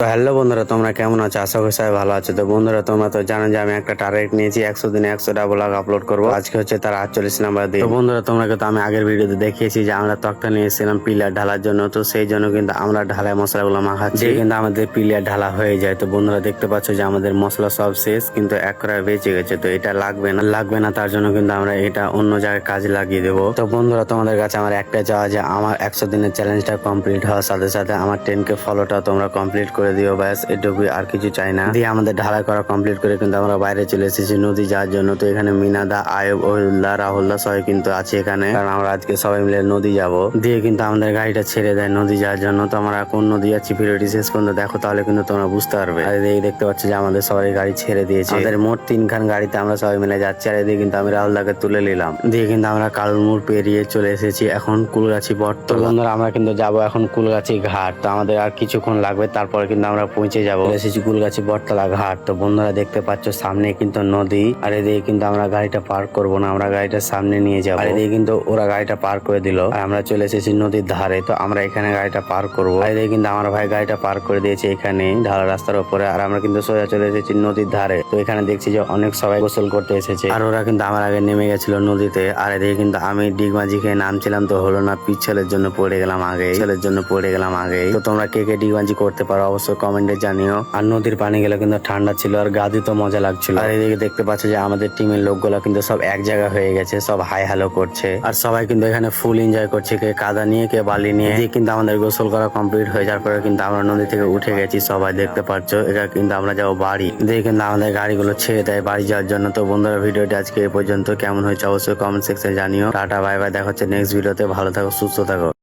তো হ্যালো বন্ধুরা, তোমরা কেমন আছো? আশা করি সবাই ভালো আছো। তো বন্ধুরা, তোমরা তো জানো যে আমি একটা টার্গেট নিয়েছি, 100 দিনে 100টা ব্লগ আপলোড করবো। আজকে হচ্ছে তার 48 নাম্বার দিন। তো বন্ধুরা, তোমরা তো আমি আগের ভিডিওতে দেখিয়েছি যে আমরা তক্তা নিয়েছিলাম পিলার ঢালার জন্য। তো সেই জন্য কিন্তু আমরা ঢালাই মশলাগুলো মাখাচ্ছি, কিন্তু আমাদের পিলার ঢালা হয়ে যায়। তো বন্ধুরা, দেখতে পাচ্ছ যে আমাদের মশলা সব শেষ, কিন্তু এক কড়া বেঁচে গেছে। তো এটা লাগবে না তার জন্য কিন্তু আমরা এটা অন্য জায়গায় কাজে লাগিয়ে দেবো। তো বন্ধুরা, তোমাদের কাছে আমার একটা চাওয়া যে আমার 100 দিনের চ্যালেঞ্জটা কমপ্লিট হওয়ার সাথে সাথে আমার 10K ফলোটা তোমরা কমপ্লিট করে দিও। ব্যাস এটুকুই, আর কিছু চাই না। দিয়ে আমাদের ঢালাই করা কমপ্লিট করে কিন্তু আমরা বাইরে চলে এসেছি নদী যাওয়ার জন্য। তো এখানে মিনাদা, আয়ব, ওহিল্লা, রাহুল্লা সবাই কিন্তু আছে এখানে, কারণ আমরা আজকে সবাই মিলে নদী যাব। দিয়ে কিন্তু আমাদের গাড়িটা ছেড়ে দেয় নদী যাওয়ার জন্য। তো আমরা কোন নদী যাচ্ছি ভিডিওটি শেষ পর্যন্ত দেখো, তাহলে কিন্তু তোমরা বুঝতে পারবে। আর এদিকে দেখতে পাচ্ছ যে আমাদের সবাই গাড়ি ছেড়ে দিয়েছে। আমাদের মোট 3খান গাড়িতে আমরা সবাই মিলে যাচ্ছি। আর এদিকে কিন্তু আমি রাহুলদাকে তুলে নিলাম। দিয়ে কিন্তু আমরা কালুরমুড় পেরিয়ে চলে এসেছি এখন কুলগাছি বটতলা। বন্ধুরা, আমরা কিন্তু যাব এখন কুলগাছি ঘাট। তো আমাদের আর কিছুক্ষণ লাগবে, তারপরে কিন্তু আমরা পৌঁছে যাবো। এসেছি কুলগাছি বটতলা ঘাট। তো বন্ধুরা, দেখতে পাচ্ছ সামনে কিন্তু নদী। আর এদিকে কিন্তু আমরা গাড়িটা পার্ক করবো না, আমরা গাড়িটা সামনে নিয়ে যাবো। আর এদিকে কিন্তু ওরা গাড়িটা পার্ক করে দিল, আর আমরা চলে এসেছি নদীর ধারে। তো আমরা এখানে গাড়িটা পার্ক করবো। আর এদিকে কিন্তু আমার ভাই গাড়িটা পার্ক করে দিয়েছে এখানে ঢালা রাস্তার উপরে। আর আমরা কিন্তু সোজা চলে এসেছি নদীর ধারে। তো এখানে দেখছি যে অনেক সবাই গোসল করতে এসেছে, আর ওরা কিন্তু আমার আগে নেমে গেছিল নদীতে। আর এদিকে কিন্তু আমি ডিগবাজি খেয়ে নামছিলাম, তো হলো না, পিছলের জন্য পড়ে গেলাম আগে। তো তোমরা কে কে ডিগবাজি করতে পারো অবশ্যই কমেন্টে জানিও। আর নদীর পানি গেলে কিন্তু ঠান্ডা ছিল, আর গা দিতে মজা লাগছিল। আর এদিকে দেখতে পাচ্ছ যে আমাদের টিমের লোকগুলো কিন্তু সব এক জায়গা হয়ে গেছে, সব হাই হ্যালো করছে। আর সবাই কিন্তু এখানে ফুল এনজয় করছে, কে কাদা নিয়ে কে বালি নিয়ে। এদিকে কিন্তু আমাদের গোসল করা কমপ্লিট হয়ে যাওয়ার পরে কিন্তু আমরা নদী থেকে উঠে গেছি সবাই, দেখতে পাচ্ছ। এটা কিন্তু আমরা যাবো বাড়ি। এদিকে কিন্তু আমাদের গাড়িগুলো ছেড়ে দেয় বাড়ি যাওয়ার জন্য। তো বন্ধুরা, ভিডিওটি আজকে এই পর্যন্ত। কেমন হয়েছে অবশ্যই কমেন্ট সেকশনে জানিও। টাটা, বাই বাই, দেখা হচ্ছে নেক্সট ভিডিওতে। ভালো থাকো, সুস্থ থাকো।